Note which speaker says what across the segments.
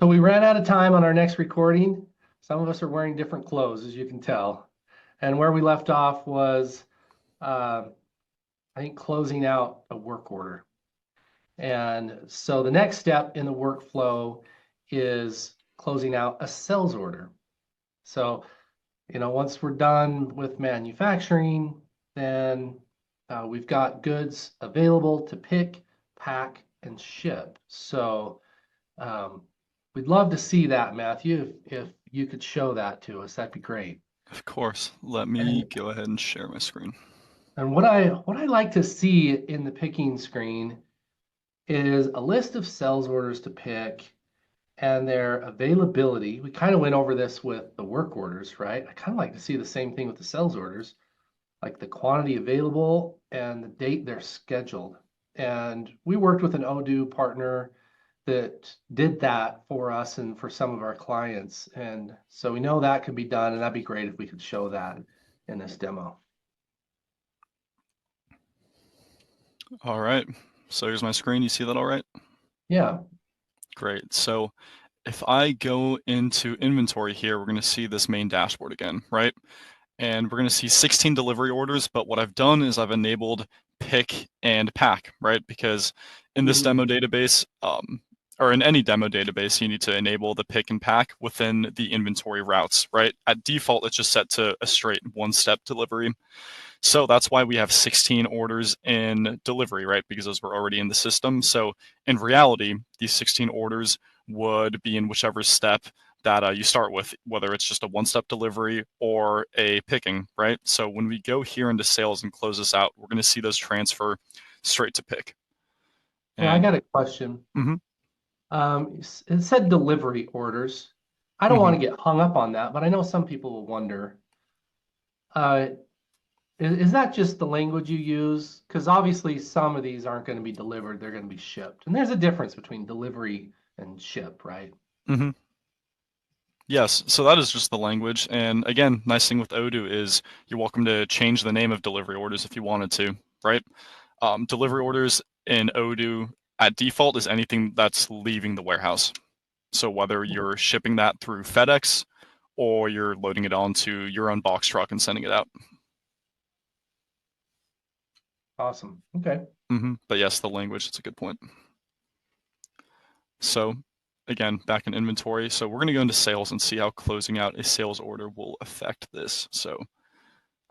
Speaker 1: So we ran out of time on our next recording. Some of us are wearing different clothes, as you can tell. And where we left off was, uh, I think, closing out a work order. And so the next step in the workflow is closing out a sales order. So, once we're done with manufacturing, then we've got goods available to pick, pack, and ship. So um, we'd love to see that, Matthew. If you could show that to us, that'd be great.
Speaker 2: Of course. Let me
Speaker 1: And
Speaker 2: go ahead and share my screen.
Speaker 1: what I like to see in the picking screen is a list of sales orders to pick and their availability. We kind of went over this with the work orders, right? I kind of like to see the same thing with the sales orders, like the quantity available and the date they're scheduled. And we worked with an Odoo partner that did that for us and for some of our clients. And so we know that could be done, and that'd be great if we could show that in this demo.
Speaker 2: All right. So here's my screen. You see that all right?
Speaker 1: Yeah.
Speaker 2: Great. So if I go into inventory here, we're going to see this main dashboard again, right? And we're going to see 16 delivery orders, but what I've done is I've enabled pick and pack, right? Because in this demo database, or in any demo database, you need to enable the pick and pack within the inventory routes, right? At default, it's just set to a straight one-step delivery. So that's why we have 16 orders in delivery, right? Because those were already in the system. So in reality, these 16 orders would be in whichever step that you start with, whether it's just a one-step delivery or a picking, right? So when we go here into sales and close this out, we're going to see those transfer straight to pick.
Speaker 1: Well, I
Speaker 2: And
Speaker 1: got a question.
Speaker 2: mhm,
Speaker 1: It said delivery orders. I don't want
Speaker 2: mhm.
Speaker 1: to get hung up on that, but I know some people will wonder, uh, is that just the language you use? Because obviously some of these aren't going to be delivered, they're going to be shipped. And there's a difference between delivery and ship, right?
Speaker 2: Mm-hmm. Yes, so that is just the language. And again, nice thing with Odoo is you're welcome to change the name of delivery orders if you wanted to, right? Delivery orders in Odoo at default is anything that's leaving the warehouse. So whether you're shipping that through FedEx or you're loading it onto your own box truck and sending it out.
Speaker 1: Awesome. Okay.
Speaker 2: But yes, the language, it's a good point. So again, back in inventory. So we're going to go into sales and see how closing out a sales order will affect this. So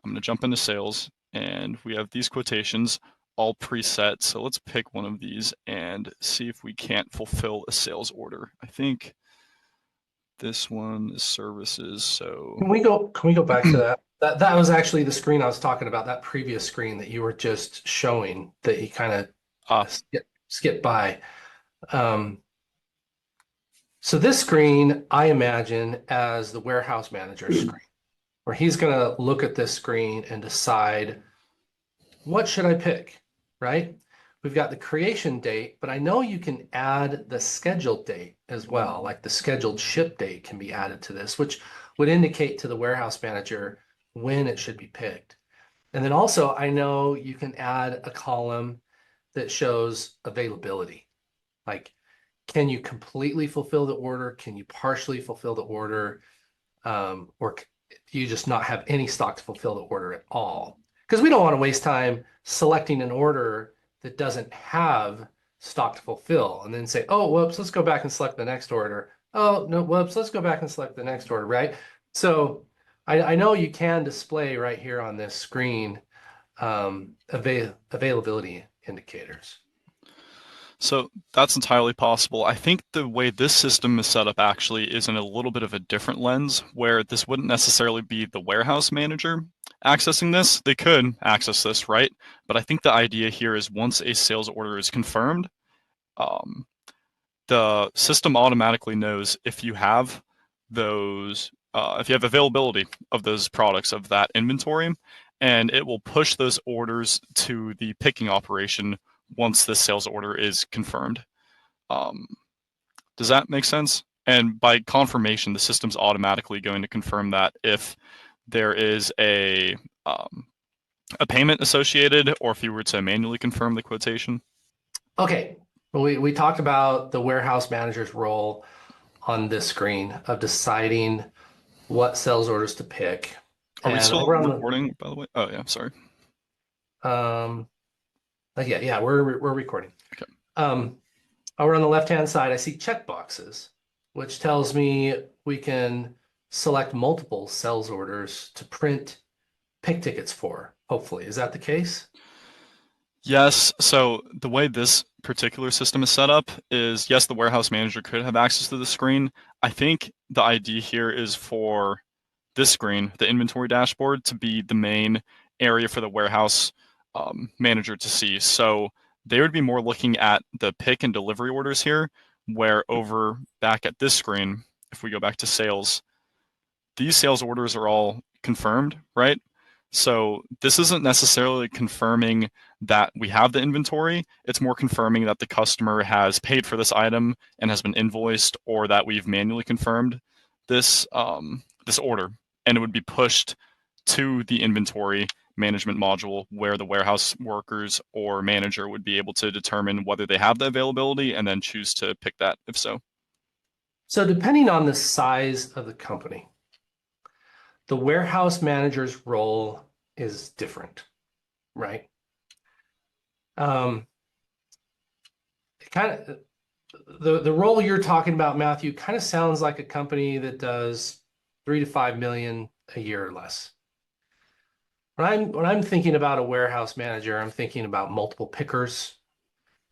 Speaker 2: I'm going to jump into sales and we have these quotations all preset. So let's pick one of these and see if we can't fulfill a sales order. I think this one is services. So
Speaker 1: Can we go back to that? That was actually the screen I was talking about, that previous screen that you were just showing that you kind of
Speaker 2: ah,
Speaker 1: skip by. Um, so this screen I imagine as the warehouse manager screen, where he's going to look at this screen and decide what should I pick, right? We've got the creation date, but I know you can add the scheduled date as well. Like the scheduled ship date can be added to this, which would indicate to the warehouse manager when it should be picked. And then also, I know you can add a column that shows availability. Like, can you completely fulfill the order? Can you partially fulfill the order? Or do you just not have any stock to fulfill the order at all? Because we don't want to waste time selecting an order that doesn't have stock to fulfill and then say, oh, whoops, let's go back and select the next order. Oh, no, whoops, let's go back and select the next order, right? So I know you can display right here on this screen availability indicators.
Speaker 2: so that's entirely possible. I think the way this system is set up actually is in a little bit of a different lens where this wouldn't necessarily be the warehouse manager accessing this. They could access this, right? But I think the idea here is once a sales order is confirmed, um, the system automatically knows if you have those, if you have availability of those products of that inventory, and it will push those orders to the picking operation once the sales order is confirmed. Um, does that make sense? And by confirmation, the system's automatically going to confirm that if there is a payment associated, or if you were to manually confirm the quotation.
Speaker 1: Okay, well, we talked about the warehouse manager's role. on this screen of deciding what sales orders to pick.
Speaker 2: Are we
Speaker 1: And
Speaker 2: still
Speaker 1: over on
Speaker 2: recording, by the way? Oh, yeah, sorry.
Speaker 1: yeah, we're recording.
Speaker 2: Okay.
Speaker 1: Over on the left-hand side, I see checkboxes, which tells me we can select multiple sales orders to print pick tickets for, hopefully. Is that the case?
Speaker 2: Yes, so the way this particular system is set up is, yes, the warehouse manager could have access to the screen. I think the idea here is for this screen, the inventory dashboard, to be the main area for the warehouse manager to see. So they would be more looking at the pick and delivery orders here, where over back at this screen, if we go back to sales, these sales orders are all confirmed, right? So this isn't necessarily confirming that we have the inventory. It's more confirming that the customer has paid for this item and has been invoiced, or that we've manually confirmed this this order, and it would be pushed to the inventory management module where the warehouse workers or manager would be able to determine whether they have the availability and then choose to pick that if so.
Speaker 1: So depending on the size of the company, the warehouse manager's role is different, right? Kind of the role you're talking about, Matthew, kind of sounds like a company that does 3 to 5 million a year or less. When I'm thinking about a warehouse manager, I'm thinking about multiple pickers,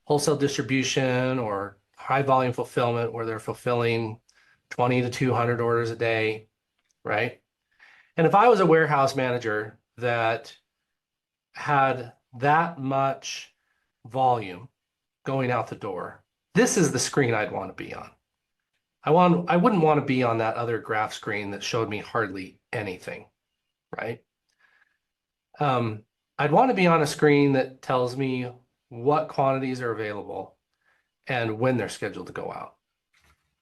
Speaker 1: wholesale distribution, or high volume fulfillment where they're fulfilling 20 to 200 orders a day, right? And if I was a warehouse manager that had that much volume going out the door, this is the screen I'd want to be on. I wouldn't want to be on that other graph screen that showed me hardly anything, right? I'd want to be on a screen that tells me what quantities are available and when they're scheduled to go out.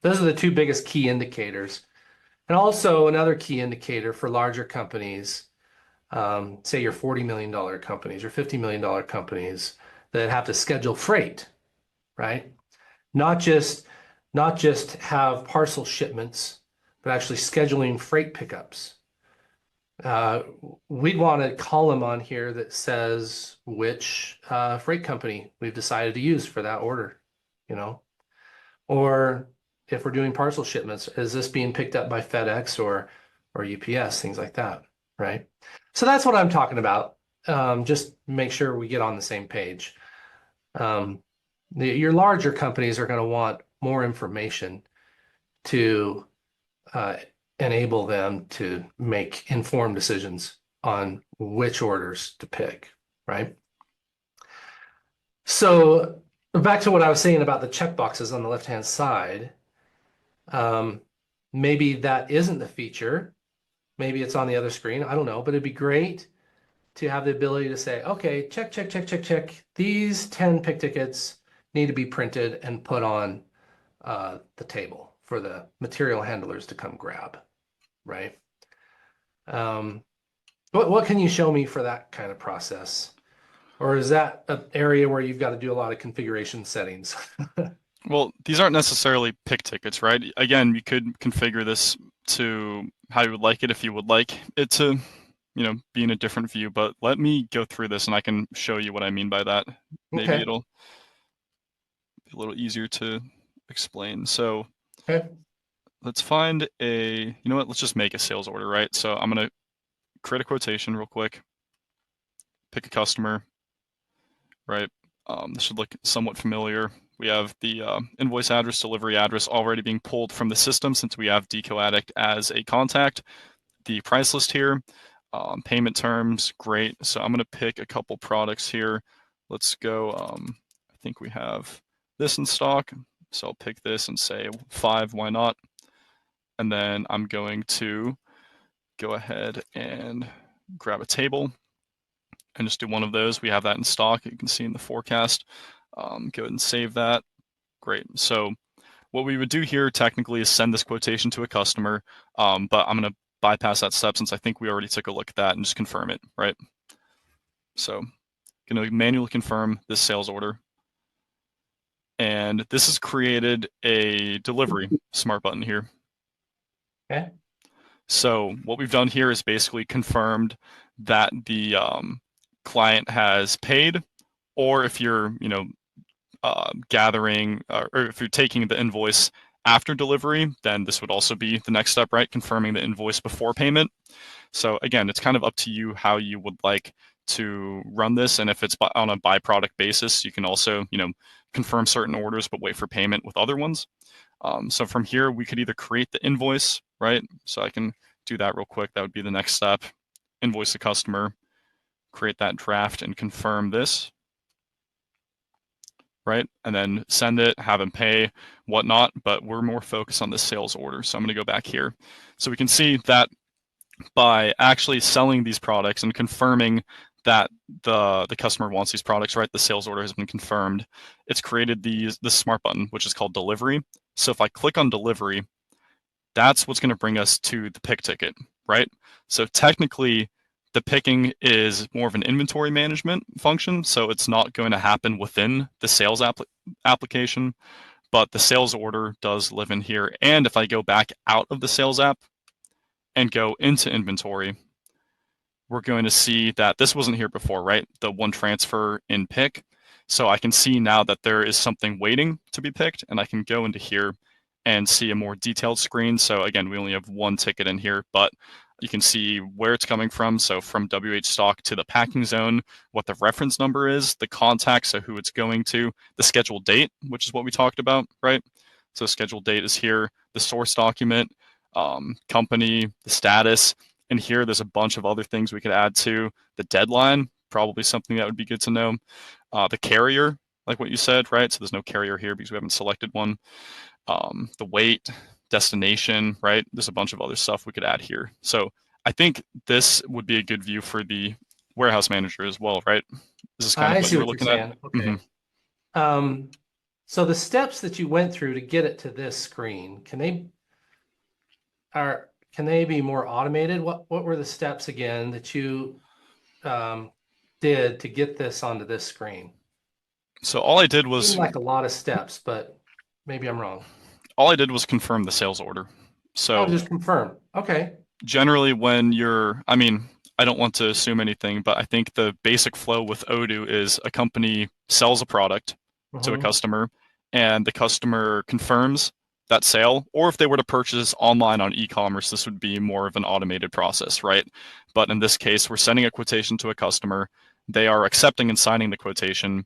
Speaker 1: Those are the two biggest key indicators. And also another key indicator for larger companies, say your $40 million companies or $50 million companies that have to schedule freight, right? Not just have parcel shipments, but actually scheduling freight pickups. We'd want a column on here that says which freight company we've decided to use for that order, you know, or if we're doing parcel shipments, is this being picked up by FedEx or UPS, things like that, right? So that's what I'm talking about. Just make sure we get on the same page. Your larger companies are going to want more information to enable them to make informed decisions on which orders to pick, right? So back to what I was saying about the checkboxes on the left-hand side. Maybe that isn't the feature. Maybe it's on the other screen. I don't know, but it'd be great to have the ability to say, okay, check, check, check, check, check. These 10 pick tickets need to be printed and put on the table for the material handlers to come grab, right? What can you show me for that kind of process? Or is that an area where you've got to do a lot of configuration settings?
Speaker 2: Well, these aren't necessarily pick tickets, right? Again, you could configure this to how you would like it if you would like it to, be in a different view, but let me go through this and I can show you what I mean by that. Maybe
Speaker 1: Okay.
Speaker 2: it'll be a little easier to explain. So
Speaker 1: Okay.
Speaker 2: let's find let's just make a sales order, right? So I'm going to create a quotation real quick, pick a customer, right? This should look somewhat familiar. We have the invoice address, delivery address already being pulled from the system since we have Deco Addict as a contact. The price list here, payment terms, great. So I'm going to pick a couple products here. Let's go, I think we have this in stock. So I'll pick this and say 5, why not? And then I'm going to go ahead and grab a table and just do one of those. We have that in stock. You can see in the forecast. Go ahead and save that. Great. So what we would do here technically is send this quotation to a customer, but I'm going to bypass that step since I think we already took a look at that and just confirm it, right? So going to manually confirm this sales order. And this has created a delivery smart button here.
Speaker 1: Okay.
Speaker 2: So what we've done here is basically confirmed that the client has paid, or if you're, gathering or if you're taking the invoice after delivery, then this would also be the next step, right? Confirming the invoice before payment. So again, it's kind of up to you how you would like to run this, and if it's on a byproduct basis, you can also, confirm certain orders but wait for payment with other ones. So from here, we could either create the invoice, right? So I can do that real quick. That would be the next step. Invoice the customer, create that draft, and confirm this, right? And then send it, have them pay, whatnot. But we're more focused on the sales order. So I'm going to go back here. So we can see that by actually selling these products and confirming that the customer wants these products, right? The sales order has been confirmed. It's created this smart button, which is called delivery. So if I click on delivery, that's what's going to bring us to the pick ticket, right? So technically, the picking is more of an inventory management function, so it's not going to happen within the sales application, but the sales order does live in here. And if I go back out of the sales app and go into inventory, we're going to see that this wasn't here before, right? The one transfer in pick. So I can see now that there is something waiting to be picked, and I can go into here and see a more detailed screen. So again, we only have one ticket in here, but you can see where it's coming from. So from WH stock to the packing zone, what the reference number is, the contact, so who it's going to, the scheduled date, which is what we talked about, right? So scheduled date is here, the source document, company, the status, and here there's a bunch of other things we could add to. The deadline, probably something that would be good to know. The carrier, like what you said, right? So there's no carrier here because we haven't selected one. The weight, destination, right? There's a bunch of other stuff we could add here. So I think this would be a good view for the warehouse manager as well, right? This is kind of
Speaker 1: I
Speaker 2: what
Speaker 1: see
Speaker 2: you were
Speaker 1: what you're
Speaker 2: looking at.
Speaker 1: saying. Okay. So the steps that you went through to get it to this screen, can they be more automated? What were the steps again that you did to get this onto this screen?
Speaker 2: So all I did
Speaker 1: Seemed
Speaker 2: was
Speaker 1: like a lot of steps, but maybe I'm wrong.
Speaker 2: confirm the sales order.
Speaker 1: Oh,
Speaker 2: So
Speaker 1: just confirm. Okay.
Speaker 2: generally when you're, I mean, I don't want to assume anything, but I think the basic flow with Odoo is a company sells a product to a
Speaker 1: Hmm.
Speaker 2: customer and the customer confirms that sale, or if they were to purchase online on e-commerce, this would be more of an automated process, right? But in this case, we're sending a quotation to a customer. They are accepting and signing the quotation.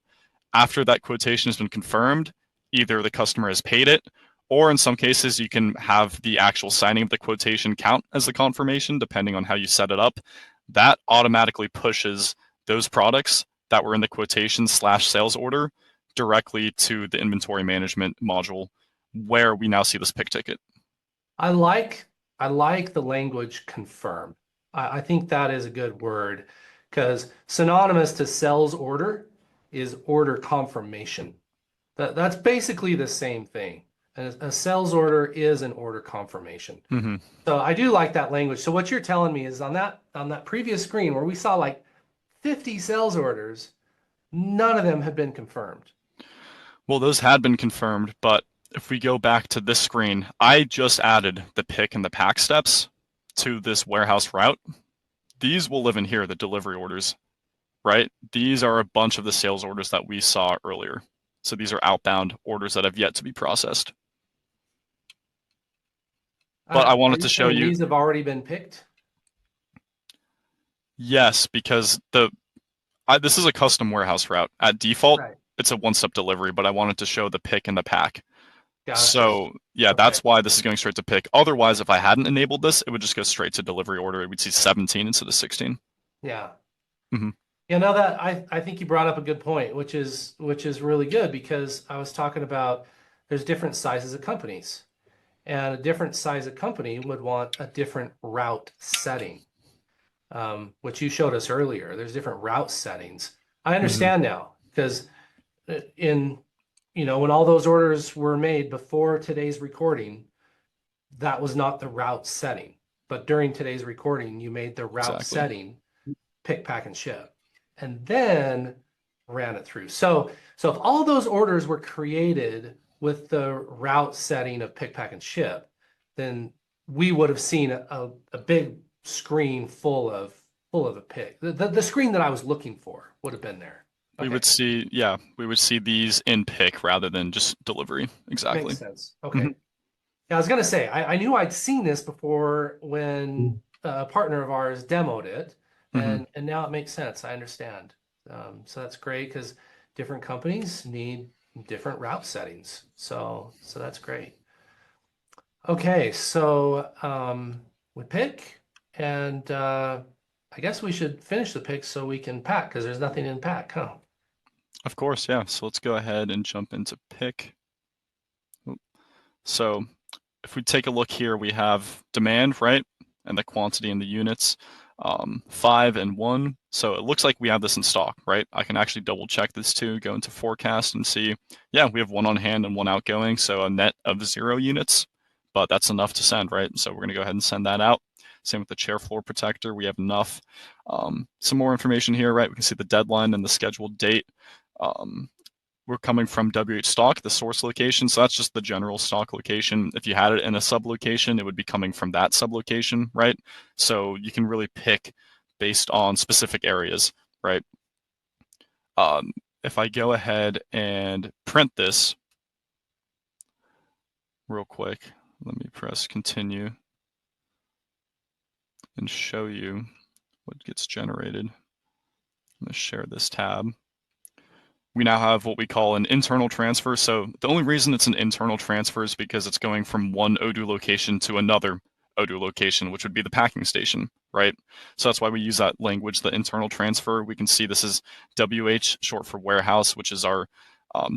Speaker 2: After that quotation has been confirmed, either the customer has paid it, or in some cases, you can have the actual signing of the quotation count as the confirmation, depending on how you set it up. That automatically pushes those products that were in the quotation slash sales order directly to the inventory management module where we now see this pick ticket.
Speaker 1: I like I like the language confirm. I think that is a good word because synonymous to sales order is order confirmation. That's basically the same thing. A sales order is an order confirmation.
Speaker 2: Mm-hmm.
Speaker 1: So I do like that language. So what you're telling me is on that previous screen where we saw like 50 sales orders, none of them have been confirmed.
Speaker 2: Well, those had been confirmed, but if we go back to this screen, I just added the pick and the pack steps to this warehouse route. These will live in here, the delivery orders, right? These are a bunch of the sales orders that we saw earlier. So these are outbound orders that have yet to be processed. But I
Speaker 1: Are
Speaker 2: wanted
Speaker 1: you
Speaker 2: to show
Speaker 1: saying
Speaker 2: you,
Speaker 1: these have already been picked?
Speaker 2: yes, because this is a custom warehouse route. At default,
Speaker 1: Right.
Speaker 2: it's a one-step delivery, but I wanted to show the pick and the pack.
Speaker 1: Gotcha.
Speaker 2: So yeah,
Speaker 1: Okay.
Speaker 2: that's why this is going straight to pick. Otherwise, if I hadn't enabled this, it would just go straight to delivery order. We'd see 17 instead of 16.
Speaker 1: Yeah.
Speaker 2: Hmm.
Speaker 1: Yeah, no, that I think you brought up a good point, which is really good because I was talking about there's different sizes of companies, and a different size of company would want a different route setting, which you showed us earlier. There's different route settings. I
Speaker 2: Hmm.
Speaker 1: understand now because in when all those orders were made before today's recording, that was not the route setting. But during today's recording, you made the route
Speaker 2: Exactly.
Speaker 1: setting pick, pack, and ship. And then ran it through. So if all those orders were created with the route setting of pick, pack, and ship, then we would have seen a big screen full of a pick. The screen that I was looking for would have been there.
Speaker 2: We
Speaker 1: Okay,
Speaker 2: would see, yeah, we would see these in pick rather than just delivery.
Speaker 1: makes
Speaker 2: Exactly.
Speaker 1: sense.
Speaker 2: Hmm.
Speaker 1: Okay. Yeah, I was gonna say I knew I'd seen this before when a partner of ours demoed it,
Speaker 2: Hmm.
Speaker 1: and now it makes sense. I understand. So that's great because different companies need different route settings. So that's great. Okay, so we pick, and I guess we should finish the pick so we can pack because there's nothing in pack, huh?
Speaker 2: Of course, yeah. So let's go ahead and jump into pick. So if we take a look here, we have demand, right? And the quantity in the units, 5 and 1. So it looks like we have this in stock, right? I can actually double check this too, go into forecast and see, yeah, we have one on hand and one outgoing, so a net of 0 units, but that's enough to send, right? So we're going to go ahead and send that out. Same with the chair floor protector, we have enough. Some more information here, right? We can see the deadline and the scheduled date. Um, we're coming from WH stock, the source location. So that's just the general stock location. If you had it in a sublocation, it would be coming from that sublocation, right? So you can really pick based on specific areas, right? Um, if I go ahead and print this real quick, let me press continue and show you what gets generated. I'm going to share this tab. We now have what we call an internal transfer. So the only reason it's an internal transfer is because it's going from one Odoo location to another Odoo location, which would be the packing station, right? So that's why we use that language, the internal transfer. We can see this is WH, short for warehouse, which is our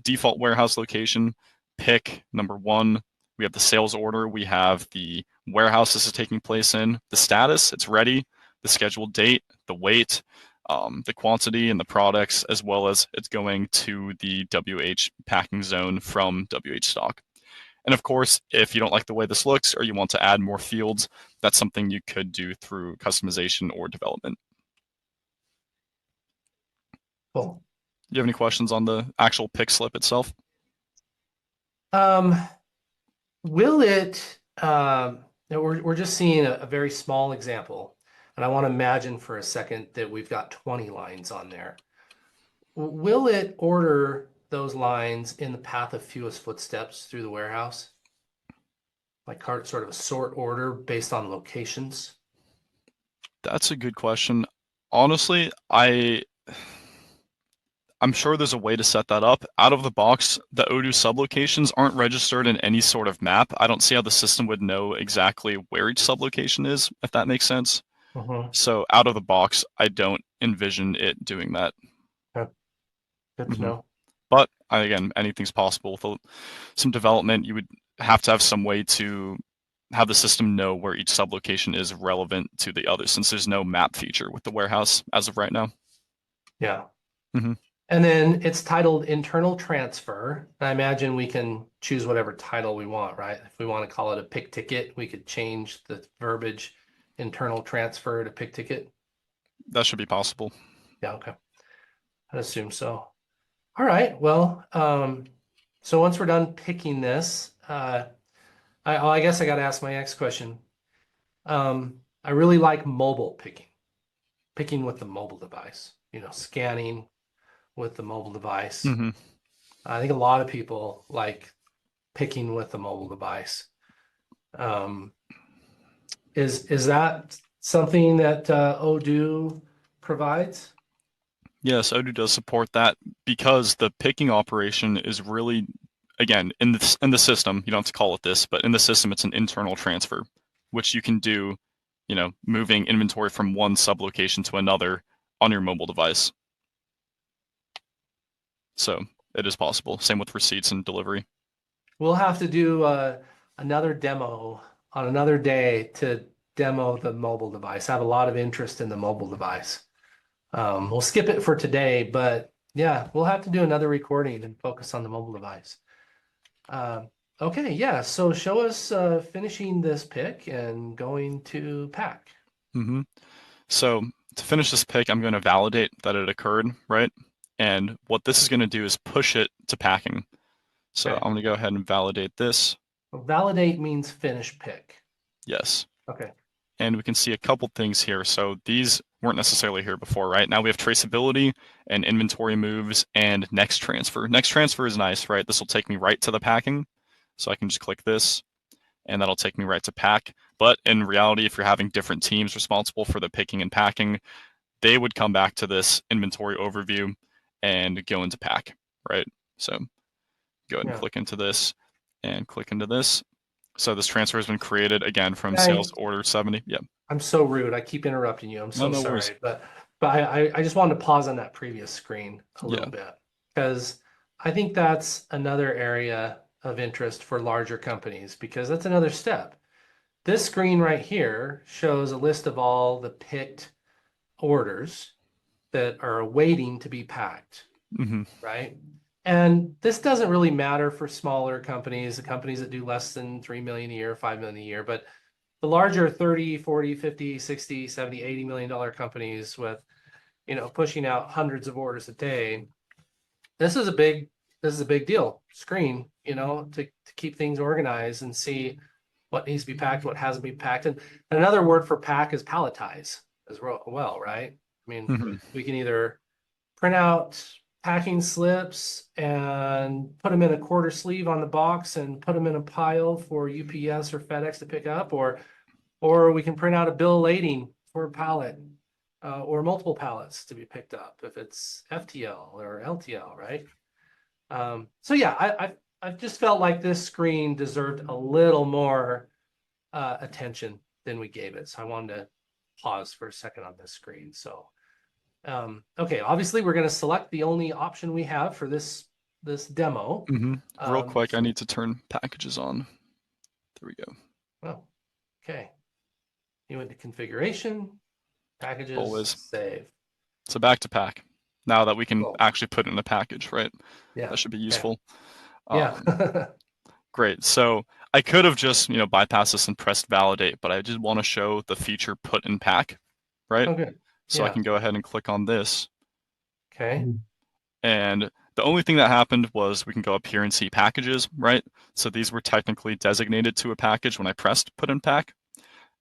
Speaker 2: default warehouse location. Pick, number 1. We have the sales order. We have the warehouse this is taking place in, the status, it's ready, the scheduled date, the weight, the quantity and the products, as well as it's going to the WH packing zone from WH stock. And of course, if you don't like the way this looks or you want to add more fields, that's something you could do through customization or development.
Speaker 1: Cool.
Speaker 2: Do you have any questions on the actual pick slip itself?
Speaker 1: Um, will it, we're just seeing a very small example, and I want to imagine for a second that we've got 20 lines on there. Will it order those lines in the path of fewest footsteps through the warehouse? Like sort of a sort order based on locations?
Speaker 2: That's a good question. Honestly, I'm sure there's a way to set that up. Out of the box, the Odoo sublocations aren't registered in any sort of map. I don't see how the system would know exactly where each sublocation is, if that makes sense.
Speaker 1: Mm-hmm.
Speaker 2: So out of the box, I don't envision it doing that.
Speaker 1: Okay. Good to
Speaker 2: Hmm.
Speaker 1: know.
Speaker 2: But again, anything's possible. With some development, you would have to have some way to have the system know where each sublocation is relevant to the other, since there's no map feature with the warehouse as of right now.
Speaker 1: Yeah.
Speaker 2: Hmm.
Speaker 1: And then it's titled internal transfer. I imagine we can choose whatever title we want, right? If we want to call it a pick ticket, we could change the verbiage internal transfer to pick ticket.
Speaker 2: That should be possible.
Speaker 1: Yeah, okay. I'd assume so. All right. Well, so once we're done picking this, I guess I got to ask my next question. I really like mobile picking with the mobile device, scanning with the mobile device.
Speaker 2: Hmm.
Speaker 1: I think a lot of people like picking with the mobile device. Um, is that something that Odoo provides?
Speaker 2: Yes, Odoo does support that because the picking operation is really, again, in the system, you don't have to call it this, but in the system, it's an internal transfer, which you can do, moving inventory from one sublocation to another on your mobile device. So it is possible. Same with receipts and delivery.
Speaker 1: We'll have to do another demo on another day to demo the mobile device. I have a lot of interest in the mobile device. We'll skip it for today, but yeah, we'll have to do another recording and focus on the mobile device. Okay, yeah, so show us finishing this pick and going to pack.
Speaker 2: Hmm. So to finish this pick, I'm going to validate that it occurred, right? And what this is going to do is push it to packing. So
Speaker 1: Okay.
Speaker 2: I'm going to go ahead and validate this.
Speaker 1: Validate means finish pick.
Speaker 2: Yes.
Speaker 1: Okay.
Speaker 2: And we can see a couple things here. So these weren't necessarily here before, right? Now we have traceability and inventory moves and next transfer. Next transfer is nice, right? This will take me right to the packing. So I can just click this and that'll take me right to pack. But in reality, if you're having different teams responsible for the picking and packing, they would come back to this inventory overview and go into pack, right? So go ahead and click into this and click into this. So this transfer has been created again from sales order 70. Yep.
Speaker 1: I'm so rude. I keep interrupting you. I'm so
Speaker 2: No worries.
Speaker 1: sorry. But I just wanted to pause on that previous screen a little
Speaker 2: Yeah.
Speaker 1: bit because I think that's another area of interest for larger companies because that's another step. This screen right here shows a list of all the picked orders that are waiting to be packed,
Speaker 2: hmm
Speaker 1: right? And this doesn't really matter for smaller companies, the companies that do less than 3 million a year, 5 million a year, but the larger 30, 40, 50, 60, 70, 80 million dollar companies with, pushing out hundreds of orders a day, this is a big deal. Screen, to keep things organized and see what needs to be packed, what hasn't been packed. And another word for pack is palletize as well, right? I mean,
Speaker 2: hmm
Speaker 1: we can either print out packing slips and put them in a quarter sleeve on the box and put them in a pile for UPS or FedEx to pick up, or we can print out a bill of lading for a pallet, or multiple pallets to be picked up if it's FTL or LTL, right? So yeah, I've just felt like this screen deserved a little more attention than we gave it. So I wanted to pause for a second on this screen. So okay, obviously we're going to select the only option we have for this demo.
Speaker 2: Real quick, I
Speaker 1: So,
Speaker 2: need to turn packages on. There we go.
Speaker 1: oh, okay. You went to configuration, packages,
Speaker 2: Always.
Speaker 1: save.
Speaker 2: So back to pack. Now that we can
Speaker 1: Cool.
Speaker 2: actually put it in a package, right?
Speaker 1: Yeah.
Speaker 2: That should be
Speaker 1: Okay.
Speaker 2: useful.
Speaker 1: Yeah.
Speaker 2: Great. So I could have just, bypassed this and pressed validate, but I just want to show the feature put in pack, right?
Speaker 1: Oh, good.
Speaker 2: So I
Speaker 1: Yeah.
Speaker 2: can go ahead and click on this.
Speaker 1: Okay.
Speaker 2: And the only thing that happened was we can go up here and see packages, right? So these were technically designated to a package when I pressed put in pack.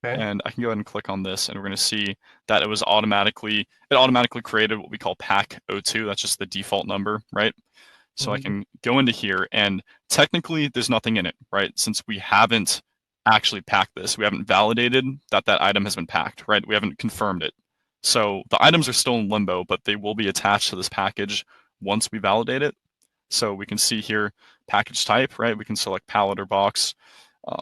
Speaker 1: Okay.
Speaker 2: And I can go ahead and click on this and we're going to see that it automatically created what we call pack O2. That's just the default number, right? So I can go into here and technically there's nothing in it, right? Since we haven't actually packed this, we haven't validated that that item has been packed, right? We haven't confirmed it. So the items are still in limbo, but they will be attached to this package once we validate it. So we can see here package type, right? We can select pallet or box.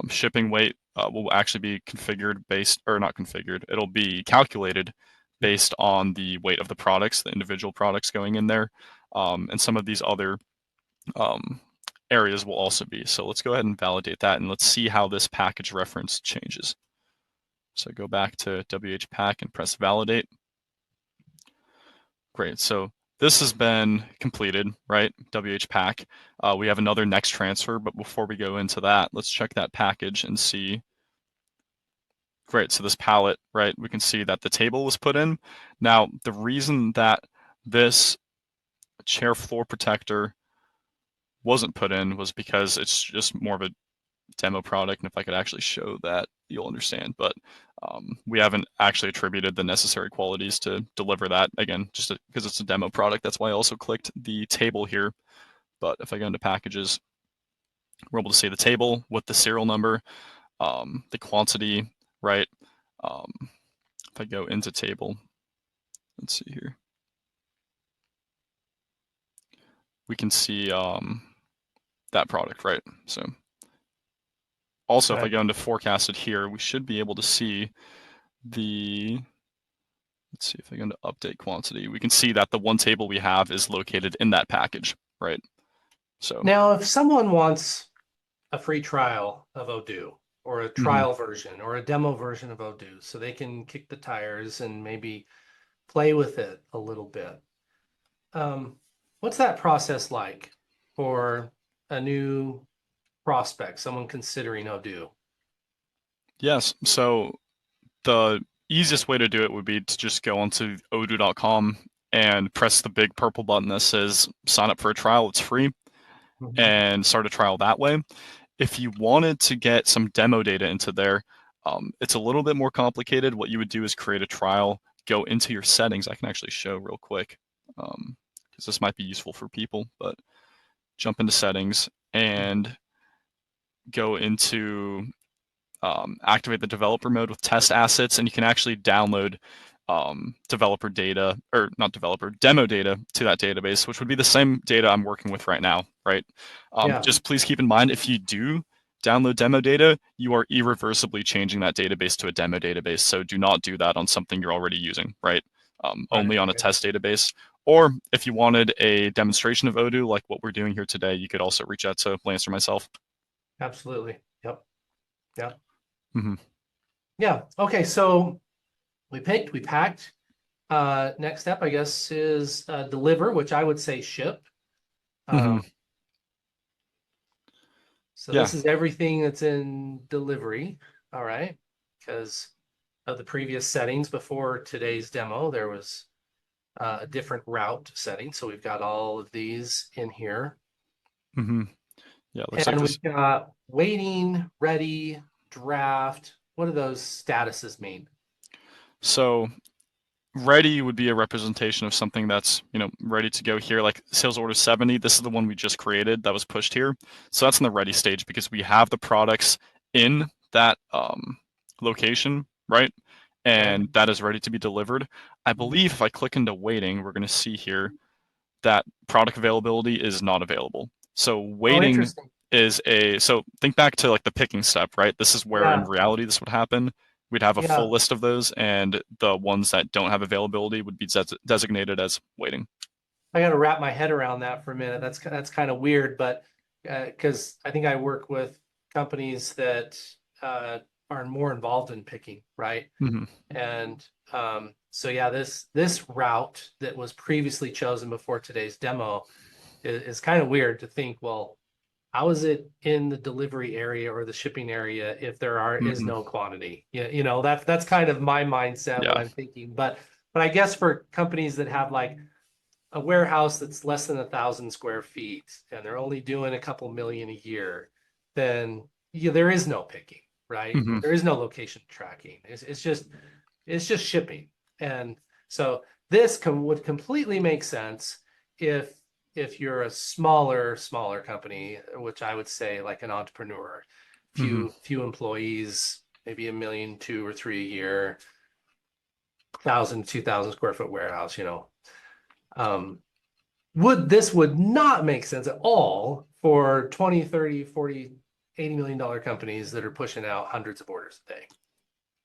Speaker 2: Shipping weight will actually be configured based, or not configured, it'll be calculated based on the weight of the products, the individual products going in there. And some of these other areas will also be. So let's go ahead and validate that and let's see how this package reference changes. So go back to WHPack and press validate. Great. So this has been completed, right? WHPack. We have another next transfer, but before we go into that, let's check that package and see. Great. So this palette, right? We can see that the table was put in. Now, the reason that this chair floor protector wasn't put in was because it's just more of a demo product. And if I could actually show that, you'll understand. But we haven't actually attributed the necessary qualities to deliver that. Again, just because it's a demo product. That's why I also clicked the table here. But if I go into packages, we're able to see the table with the serial number, the quantity, right? If I go into table, let's see here. We can see that product, right? So also, if I go into forecasted here, we should be able to see let's see if I go into update quantity. We can see that the one table we have is located in that package, right? So
Speaker 1: Now, if someone wants a free trial of Odoo or a trial version or a demo version of Odoo so they can kick the tires and maybe play with it a little bit. What's that process like for a new prospect, someone considering Odoo?
Speaker 2: yes, so the easiest way to do it would be to just go onto odoo.com and press the big purple button that says sign up for a trial, it's free,
Speaker 1: Mhm.
Speaker 2: and start a trial that way. If you wanted to get some demo data into there, it's a little bit more complicated. What you would do is create a trial, go into your settings. I can actually show real quick because this might be useful for people, but jump into settings and go into activate the developer mode with test assets, and you can actually download developer data, or not developer, demo data to that database, which would be the same data I'm working with right now, right?
Speaker 1: Yeah.
Speaker 2: Just please keep in mind, if you do download demo data, you are irreversibly changing that database to a demo database. So do not do that on something you're already using, right?
Speaker 1: Right.
Speaker 2: Only on a
Speaker 1: Okay.
Speaker 2: test database. Or if you wanted a demonstration of Odoo, like what we're doing here today, you could also reach out to Lance or myself.
Speaker 1: Absolutely. Yep. Yeah.
Speaker 2: Mm-hmm.
Speaker 1: Yeah. Okay. So we picked, we packed. Next step, I guess, is deliver, which I would say ship.
Speaker 2: Mm-hmm.
Speaker 1: Um, so
Speaker 2: Yeah.
Speaker 1: this is everything that's in delivery. All right. Because of the previous settings before today's demo, there was a different route setting. So we've got all of these in here.
Speaker 2: Mm-hmm. Yeah, it looks like
Speaker 1: And
Speaker 2: this.
Speaker 1: we've got waiting, ready, draft. What do those statuses mean?
Speaker 2: So ready would be a representation of something that's, ready to go here. Like sales order 70, this is the one we just created that was pushed here. So that's in the ready stage because we have the products in that location, right?
Speaker 1: Okay.
Speaker 2: And that is ready to be delivered. I believe if I click into waiting, we're going to see here that product availability is not available. So
Speaker 1: Oh,
Speaker 2: waiting
Speaker 1: interesting.
Speaker 2: so think back to like the picking step, right? This is where in
Speaker 1: Yeah.
Speaker 2: reality this would happen. We'd have a full
Speaker 1: Yeah.
Speaker 2: list of those, and the ones that don't have availability would be designated as waiting.
Speaker 1: I got to wrap my head around that for a minute. That's kind of weird, but because I think I work with companies that are more involved in picking, right?
Speaker 2: Mm-hmm.
Speaker 1: And so yeah, this route that was previously chosen before today's demo is kind of weird to think, well, how is it in the delivery area or the shipping area if is
Speaker 2: Mm-hmm.
Speaker 1: no quantity? Yeah, that's kind of my mindset, what
Speaker 2: Yeah.
Speaker 1: I'm thinking. But I guess for companies that have like a warehouse that's less than 1,000 square feet and they're only doing a couple million a year, then yeah, there is no picking, right?
Speaker 2: Mm-hmm.
Speaker 1: There is no location tracking. It's just shipping. And so would completely make sense if if you're a smaller company, which I would say like an entrepreneur,
Speaker 2: Mm-hmm.
Speaker 1: few employees, maybe 1 million, 2 or 3 a year, 1,000, 2,000 square foot warehouse, um, would not make sense at all for 20, 30, 40, $80 million companies that are pushing out hundreds of orders a day.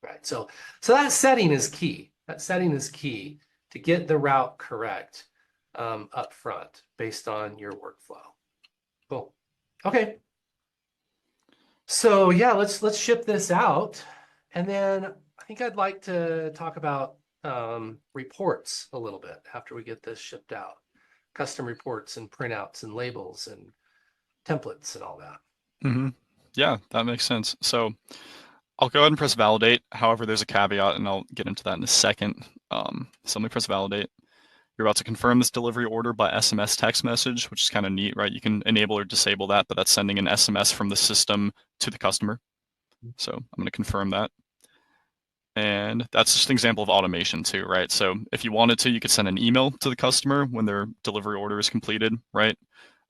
Speaker 1: Right. So that setting is key. That setting is key to get the route correct up front based on your workflow. Cool. Okay. So yeah, let's ship this out. And then I think I'd like to talk about reports a little bit after we get this shipped out. Custom reports and printouts and labels and templates and all that.
Speaker 2: Mm-hmm. Yeah, that makes sense. So I'll go ahead and press validate. However, there's a caveat, and I'll get into that in a second. So let me press validate. You're about to confirm this delivery order by SMS text message, which is kind of neat, right? You can enable or disable that, but that's sending an SMS from the system to the customer. So I'm going to confirm that. And that's just an example of automation too, right? So if you wanted to, you could send an email to the customer when their delivery order is completed, right?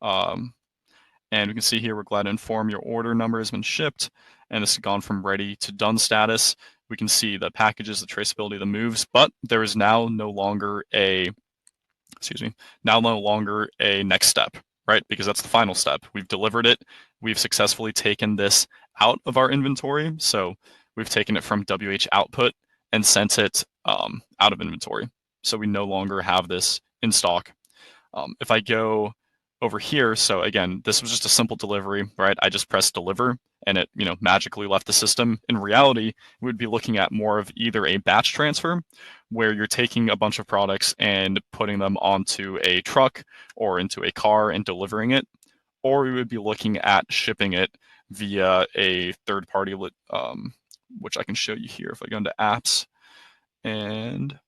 Speaker 2: Um, and we can see here, we're glad to inform your order number has been shipped, and this has gone from ready to done status. We can see the packages, the traceability, the moves, but there is now no longer a next step, right? Because that's the final step. We've delivered it. We've successfully taken this out of our inventory. So we've taken it from WH output and sent it out of inventory. So we no longer have this in stock. If I go over here, so again, this was just a simple delivery, right? I just pressed deliver and it, magically left the system. In reality, we would be looking at more of either a batch transfer where you're taking a bunch of products and putting them onto a truck or into a car and delivering it, or we would be looking at shipping it via a third party, which I can show you here if I go into apps and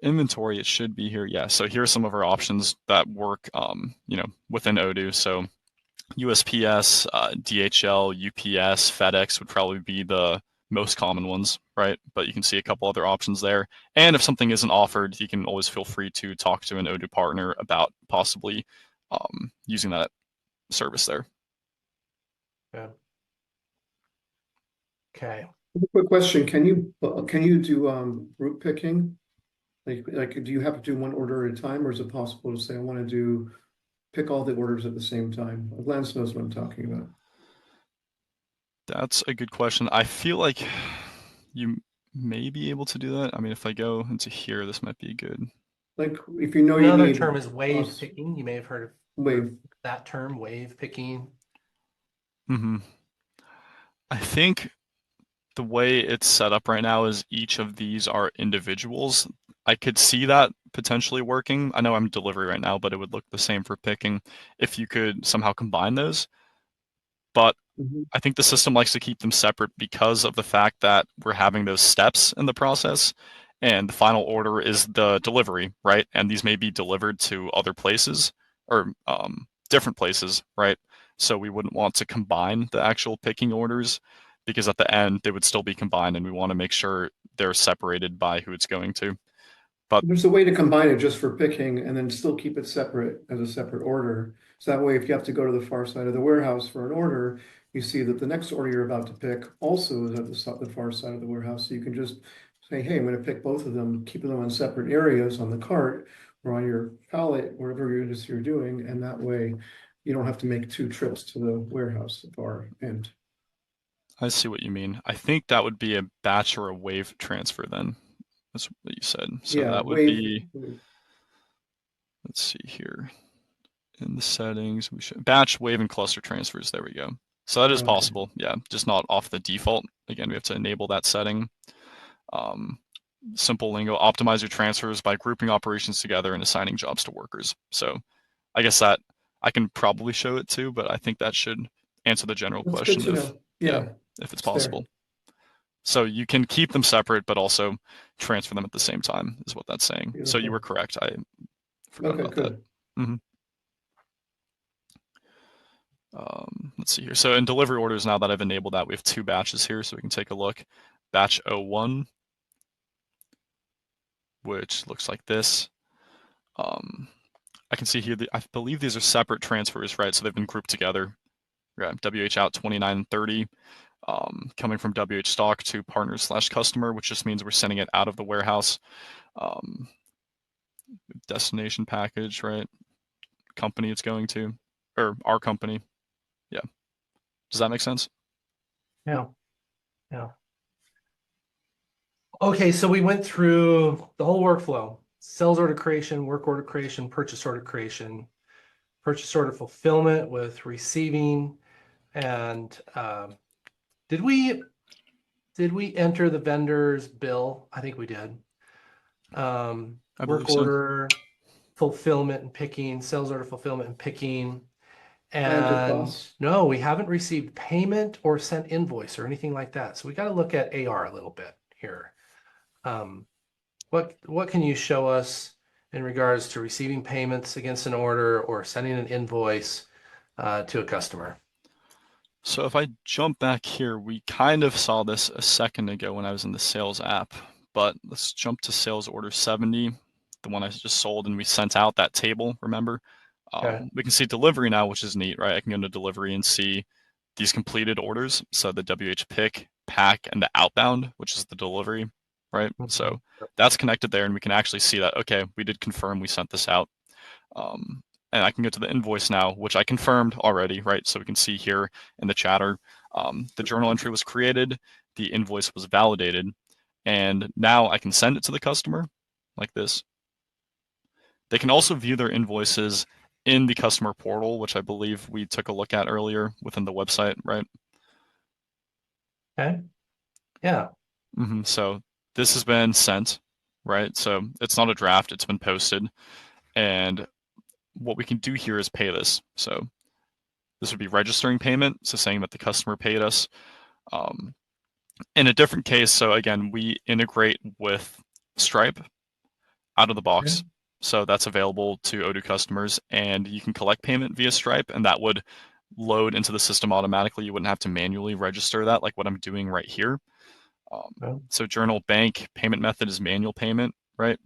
Speaker 2: Inventory, it should be here. Yeah, so here are some of our options that work, within Odoo. So USPS, DHL, UPS, FedEx would probably be the most common ones, right? But you can see a couple other options there. And if something isn't offered, you can always feel free to talk to an Odoo partner about possibly using that service there.
Speaker 1: Yeah. Okay.
Speaker 3: Quick question, can you do route picking? Like, do you have to do one order at a time, or is it possible to say, I want to pick all the orders at the same time? Lance knows what I'm talking about.
Speaker 2: That's a good question. I feel like you may be able to do that. I mean, if I go into here, this might be good.
Speaker 3: Like, if you know you
Speaker 1: Another
Speaker 3: need
Speaker 1: term is wave
Speaker 3: us,
Speaker 1: picking. You may have heard of
Speaker 3: wave.
Speaker 1: that term, wave picking.
Speaker 2: Hmm. I think the way it's set up right now is each of these are individuals. I could see that potentially working. I know I'm delivery right now, but it would look the same for picking if you could somehow combine those. But
Speaker 3: Mhm.
Speaker 2: I think the system likes to keep them separate because of the fact that we're having those steps in the process, and the final order is the delivery, right? And these may be delivered to other places or different places, right? So we wouldn't want to combine the actual picking orders because at the end they would still be combined, and we want to make sure they're separated by who it's going to. But
Speaker 3: There's a way to combine it just for picking and then still keep it separate as a separate order. So that way, if you have to go to the far side of the warehouse for an order, you see that the next order you're about to pick also is at the far side of the warehouse. So you can just say, hey, I'm going to pick both of them, keep them on separate areas on the cart or on your pallet, wherever it is you're doing. And that way you don't have to make two trips to the warehouse at the far end.
Speaker 2: I see what you mean. I think that would be a batch or a wave transfer then. That's what you said. So
Speaker 3: Yeah,
Speaker 2: that would
Speaker 3: wave.
Speaker 2: be, let's see here. In the settings, we should batch, wave, and cluster transfers. There we go. So that is
Speaker 3: Okay.
Speaker 2: possible. Yeah, just not off the default. Again, we have to enable that setting. Um, simple lingo, optimize your transfers by grouping operations together and assigning jobs to workers. So I guess that I can probably show it too, but I think that should answer the general
Speaker 3: That's good
Speaker 2: question
Speaker 3: to
Speaker 2: of,
Speaker 3: know.
Speaker 2: yeah,
Speaker 3: Yeah,
Speaker 2: if it's
Speaker 3: it's there.
Speaker 2: possible. So you can keep them separate, but also transfer them at the same time, is what that's saying. So you were
Speaker 3: Beautiful.
Speaker 2: correct. I forgot
Speaker 3: Okay,
Speaker 2: about that.
Speaker 3: good.
Speaker 2: Hmm. Let's see here. So in delivery orders, now that I've enabled that, we have two batches here, so we can take a look. Batch 01, which looks like this. I can see here, I believe these are separate transfers, right? So they've been grouped together. Yeah, WH out 29 and 30, coming from WH stock to partner/customer, which just means we're sending it out of the warehouse. Um, destination package, right? Company it's going to, or our company. Yeah. Does that make sense?
Speaker 1: Yeah. Yeah. Okay, so we went through the whole workflow: sales order creation, work order creation, purchase order fulfillment with receiving, and did we enter the vendor's bill? I think we did.
Speaker 2: I
Speaker 1: Work
Speaker 2: believe so.
Speaker 1: order fulfillment and picking, sales order fulfillment and picking.
Speaker 3: Landed
Speaker 1: And
Speaker 3: costs.
Speaker 1: no, we haven't received payment or sent invoice or anything like that. So we got to look at AR a little bit here. Um, what can you show us in regards to receiving payments against an order or sending an invoice to a customer?
Speaker 2: So if I jump back here, we kind of saw this a second ago when I was in the sales app, but let's jump to sales order 70, the one I just sold, and we sent out that table, remember?
Speaker 1: Okay.
Speaker 2: We can see delivery now, which is neat, right? I can go into delivery and see these completed orders. So the WH pick, pack, and the outbound, which is the delivery, right? So
Speaker 1: Mhm.
Speaker 2: that's connected there, and we can actually see that, okay, we did confirm we sent this out. Um, and I can go to the invoice now, which I confirmed already, right? So we can see here in the chatter, the journal entry was created, the invoice was validated, and now I can send it to the customer like this. They can also view their invoices in the customer portal, which I believe we took a look at earlier within the website, right?
Speaker 1: Okay. Yeah.
Speaker 2: So this has been sent, right? So it's not a draft, it's been posted. And what we can do here is pay this. So this would be registering payment, so saying that the customer paid us. Um, in a different case, so again, we integrate with Stripe, out of the box. So that's available to Odoo customers, and you can collect payment via Stripe, and that would load into the system automatically. You wouldn't have to manually register that like what I'm doing right here. So journal bank payment method is manual payment, right?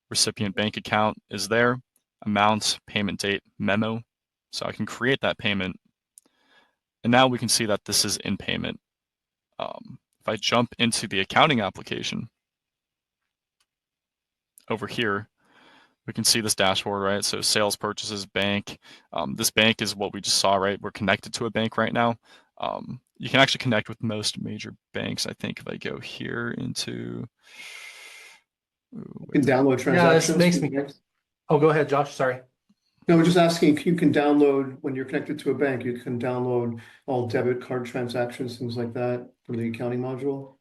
Speaker 2: Recipient bank account is there. Amount, payment date, memo. So I can create that payment. And now we can see that this is in payment. If I jump into the accounting application over here, we can see this dashboard, right? So sales, purchases, bank. This bank is what we just saw, right? We're connected to a bank right now. You can actually connect with most major banks. I think if I go here into,
Speaker 3: You can download
Speaker 1: Yeah, this
Speaker 3: transactions.
Speaker 1: makes
Speaker 3: from
Speaker 1: me.
Speaker 3: banks.
Speaker 1: Oh, go ahead, Josh. Sorry.
Speaker 3: No, we're just asking, you can download, when you're connected to a bank, you can download all debit card transactions, things like that from the accounting module.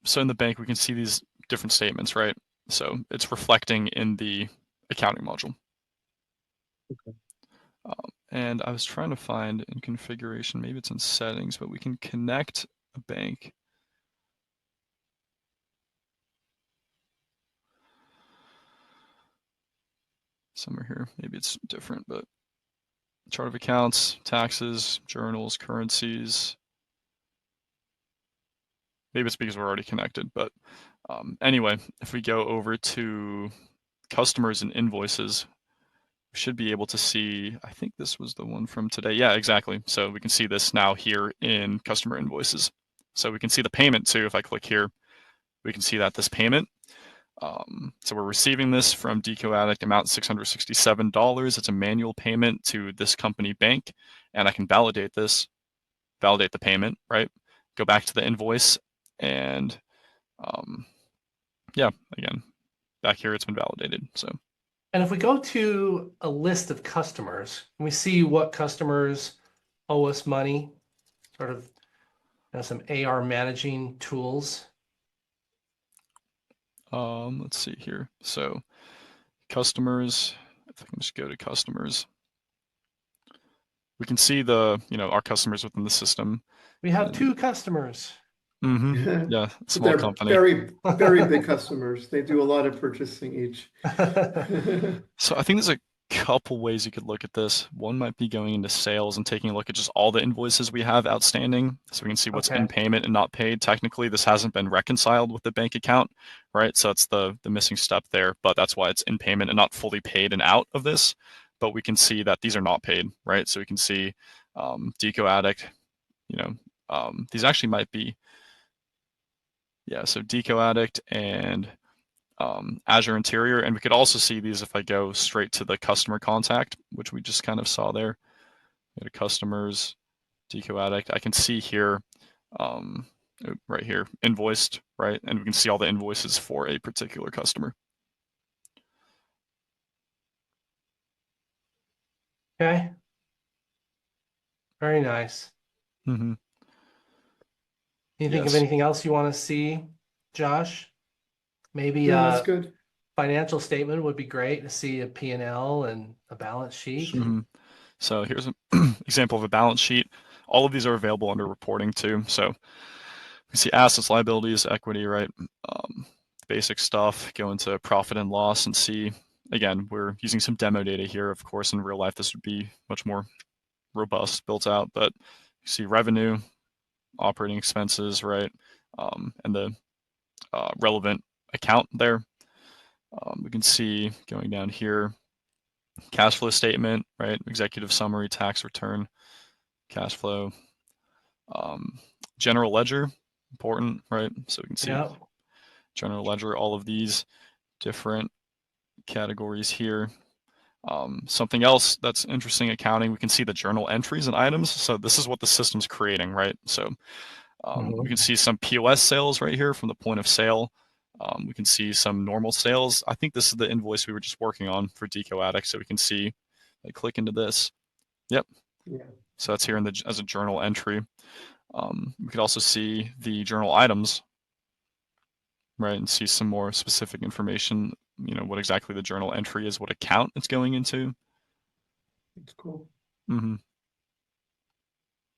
Speaker 2: So in the bank, we can see these different statements, right? So it's reflecting in the accounting module.
Speaker 3: Okay.
Speaker 2: And I was trying to find in configuration, maybe it's in settings, but we can connect a bank. Somewhere here, maybe it's different, but chart of accounts, taxes, journals, currencies. Maybe it's because we're already connected, but anyway, if we go over to customers and invoices, we should be able to see, I think this was the one from today. Yeah, exactly. So we can see this now here in customer invoices. So we can see the payment too. If I click here, we can see that this payment. So we're receiving this from Deco Addict, amount $667. It's a manual payment to this company bank, and I can validate this, validate the payment, right? Go back to the invoice, and yeah, again, back here it's been validated. So.
Speaker 1: And if we go to a list of customers, and we see what customers owe us money, sort of some AR managing tools.
Speaker 2: Let's see here. So customers, if I can just go to customers, we can see the, our customers within the system.
Speaker 1: We have 2 customers.
Speaker 2: Yeah,
Speaker 3: But
Speaker 2: small
Speaker 3: they're
Speaker 2: company.
Speaker 3: very, very big customers. They do a lot of purchasing each.
Speaker 2: So I think there's a couple ways you could look at this. One might be going into sales and taking a look at just all the invoices we have outstanding, so we can see what's in payment and not paid. Technically, this hasn't been reconciled with the bank account, right? So it's the missing step there, but that's why it's in payment and not fully paid and out of this. But we can see that these are not paid, right? So we can see Deco Addict, these actually might be, yeah, so Deco Addict and Azure Interior, and we could also see these if I go straight to the customer contact, which we just kind of saw there. Go to customers, Deco Addict. I can see here, right here, invoiced, right? And we can see all the invoices for a particular customer.
Speaker 1: Okay. Very nice.
Speaker 2: Mm-hmm.
Speaker 1: You think of anything else you want to see, Josh? Maybe
Speaker 3: No, that's good.
Speaker 1: Financial statement would be great to see a P&L and a balance sheet.
Speaker 2: Mm-hmm. So here's an example of a balance sheet. All of these are available under reporting too. So we see assets, liabilities, equity, right? Basic stuff, go into profit and loss and see, again, we're using some demo data here. Of course, in real life, this would be much more robust, built out, but you see revenue, operating expenses, right? And the relevant account there. We can see going down here, cash flow statement, right? Executive summary, tax return, cash flow, general ledger, important, right? So we can see general ledger, all of these different categories here. Something else that's interesting accounting, we can see the journal entries and items. So this is what the system's creating, right? So we can see some POS sales right here from the point of sale. We can see some normal sales. I think this is the invoice we were just working on for Deco Addict. So we can see, I click into this. Yep.
Speaker 3: Yeah.
Speaker 2: So that's here in the as a journal entry. We could also see the journal items, right, and see some more specific information, what exactly the journal entry is, what account it's going into.
Speaker 3: That's cool.
Speaker 2: Mm-hmm.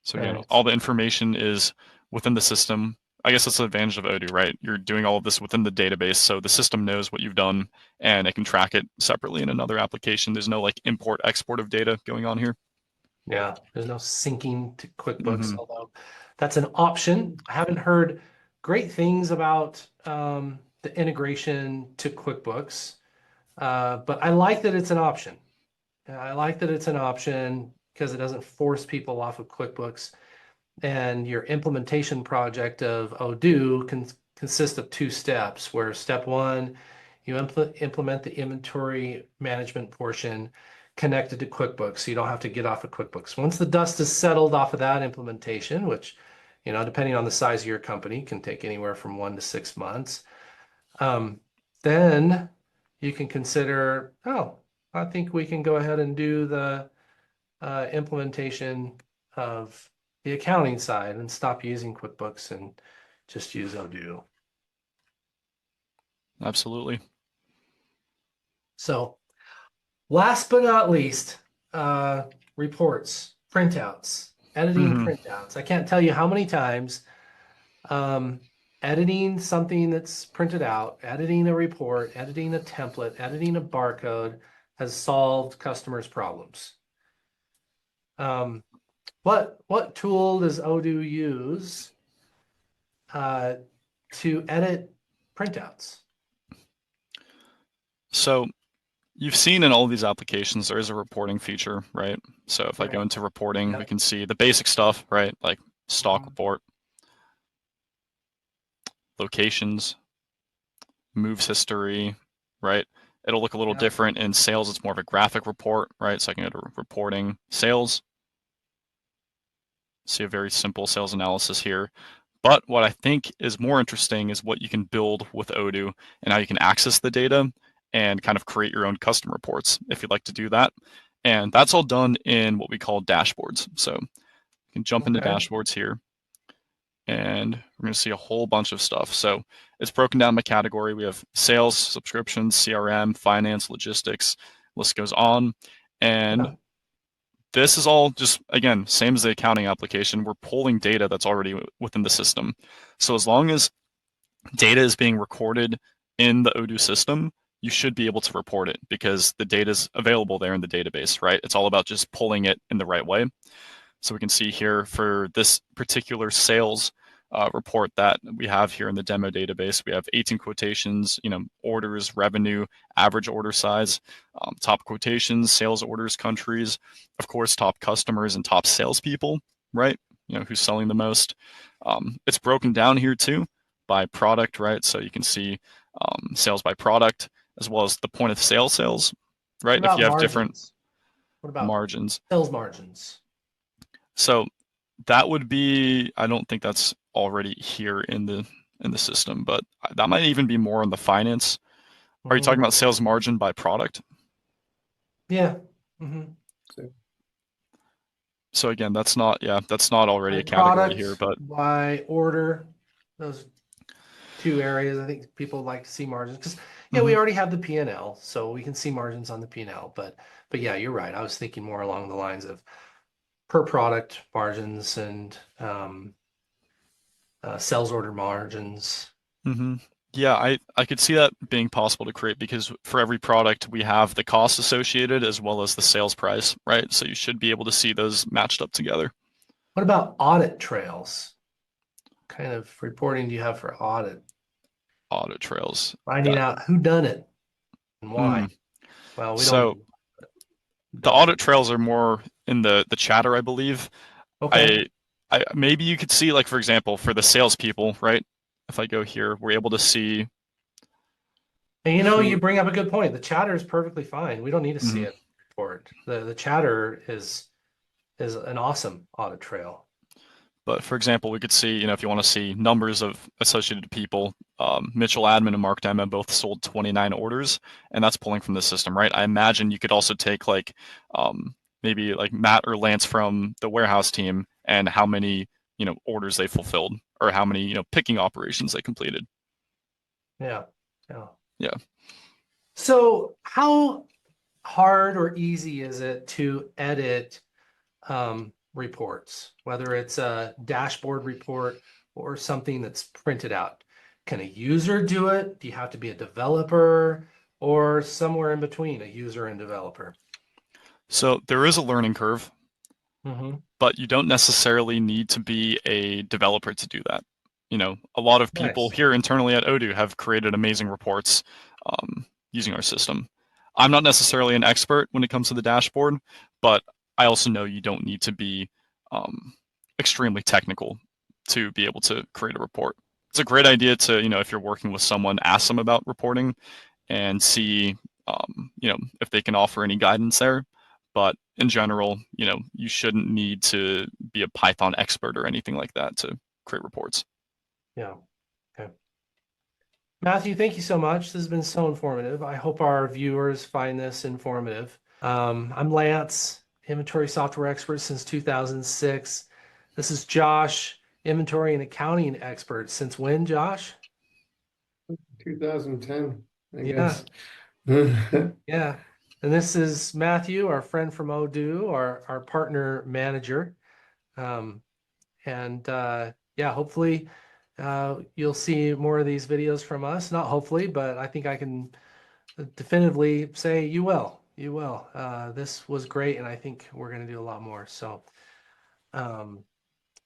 Speaker 2: So again, all the information is within the system. I guess that's the advantage of Odoo, right? You're doing all of this within the database, so the system knows what you've done and it can track it separately in another application. There's no like import export of data going on here.
Speaker 1: Yeah, there's no syncing to QuickBooks,
Speaker 2: Mhm.
Speaker 1: although that's an option. I haven't heard great things about the integration to QuickBooks, but I like that it's an option. I like that it's an option because it doesn't force people off of QuickBooks. And your implementation project of Odoo can consist of two steps, where step one, you implement the inventory management portion connected to QuickBooks, so you don't have to get off of QuickBooks. Once the dust is settled off of that implementation, which, depending on the size of your company, can take anywhere from 1 to 6 months, then you can consider, oh, I think we can go ahead and do the implementation of the accounting side and stop using QuickBooks and just use Odoo.
Speaker 2: Absolutely.
Speaker 1: So last but not least, reports, printouts, editing
Speaker 2: Mhm.
Speaker 1: printouts. I can't tell you how many times editing something that's printed out, editing a report, editing a template, editing a barcode has solved customers' problems. What tool does Odoo use to edit printouts?
Speaker 2: So you've seen in all of these applications, there is a reporting feature, right? So if I go
Speaker 1: Right.
Speaker 2: into reporting, we
Speaker 1: Yep.
Speaker 2: can see the basic stuff, right? Like stock report, locations, moves history, right? It'll look a little
Speaker 1: Yep.
Speaker 2: different in sales. It's more of a graphic report, right? So I can go to reporting sales, see a very simple sales analysis here. But what I think is more interesting is what you can build with Odoo and how you can access the data and kind of create your own custom reports if you'd like to do that. And that's all done in what we call dashboards. So you can jump into
Speaker 1: Okay.
Speaker 2: dashboards here and we're going to see a whole bunch of stuff. So it's broken down by category. We have sales, subscriptions, CRM, finance, logistics, list goes on. And
Speaker 1: Yeah.
Speaker 2: this is all just, again, same as the accounting application. We're pulling data that's already within the system. So as long as data is being recorded in the Odoo system, you should be able to report it because the data is available there in the database, right? It's all about just pulling it in the right way. So we can see here for this particular sales report that we have here in the demo database, we have 18 quotations, orders, revenue, average order size, top quotations, sales orders, countries, of course, top customers and top salespeople, right? Who's selling the most. It's broken down here too by product, right? So you can see sales by product as well as the point of sale sales,
Speaker 1: What
Speaker 2: right? If
Speaker 1: about
Speaker 2: you have different
Speaker 1: margins? What about
Speaker 2: margins.
Speaker 1: sales margins?
Speaker 2: So that would be, I don't think that's already here in the system, but that might even be more on the finance. Are you talking
Speaker 1: Mhm.
Speaker 2: about sales margin by product?
Speaker 1: Yeah. Mhm.
Speaker 2: So again, that's not, yeah, that's not already
Speaker 1: By
Speaker 2: a category here,
Speaker 1: product,
Speaker 2: but
Speaker 1: by order, those two areas, I think people like to see margins because we
Speaker 2: mhm.
Speaker 1: already have the P&L, so we can see margins on the P&L. But yeah, you're right. I was thinking more along the lines of per product margins and sales order margins.
Speaker 2: Yeah, I could see that being possible to create because for every product we have the cost associated as well as the sales price, right? So you should be able to see those matched up together.
Speaker 1: What about audit trails? What kind of reporting do you have for audit?
Speaker 2: Audit trails.
Speaker 1: Finding
Speaker 2: That
Speaker 1: out who done it and why.
Speaker 2: mm.
Speaker 1: Well, we don't
Speaker 2: So
Speaker 1: know who
Speaker 2: the
Speaker 1: done it.
Speaker 2: audit trails are more in the chatter, I believe.
Speaker 1: Okay.
Speaker 2: I I maybe you could see like for example for the salespeople, right? If I go here, we're able to see
Speaker 1: And you
Speaker 2: who.
Speaker 1: bring up a good point. The chatter is perfectly fine. We don't need to see
Speaker 2: Mhm.
Speaker 1: it report. The chatter is an awesome audit trail.
Speaker 2: But for example, we could see, if you want to see numbers of associated people, Mitchell Admin and Mark Dema both sold 29 orders, and that's pulling from the system, right? I imagine you could also take like maybe like Matt or Lance from the warehouse team and how many, orders they fulfilled or how many, picking operations they completed.
Speaker 1: Yeah. Yeah.
Speaker 2: Yeah.
Speaker 1: So how hard or easy is it to edit reports, whether it's a dashboard report or something that's printed out? Can a user do it? Do you have to be a developer, or somewhere in between a user and developer?
Speaker 2: So there is a learning curve, but you don't necessarily need to be a developer to do that. You know, a lot of people
Speaker 1: Nice.
Speaker 2: here internally at Odoo have created amazing reports using our system. I'm not necessarily an expert when it comes to the dashboard, but I also know you don't need to be extremely technical to be able to create a report. It's a great idea to, you know, if you're working with someone, ask them about reporting and see, you know, if they can offer any guidance there. But in general, you know, you shouldn't need to be a Python expert or anything like that to create reports.
Speaker 1: Yeah. Okay. Matthew, thank you so much. This has been so informative. I hope our viewers find this informative. I'm Lance, inventory software expert since 2006. This is Josh, inventory and accounting expert. Since when, Josh?
Speaker 3: 2010, I
Speaker 1: Yeah,
Speaker 3: guess.
Speaker 1: yeah. And this is Matthew, our friend from Odoo, our partner manager. Um, and yeah, hopefully you'll see more of these videos from us. Not hopefully, but I think I can definitively say you will. You will. This was great, and I think we're going to do a lot more. So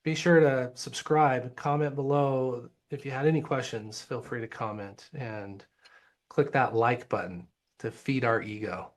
Speaker 1: be sure to subscribe, comment below. If you had any questions, feel free to comment and click that like button to feed our ego.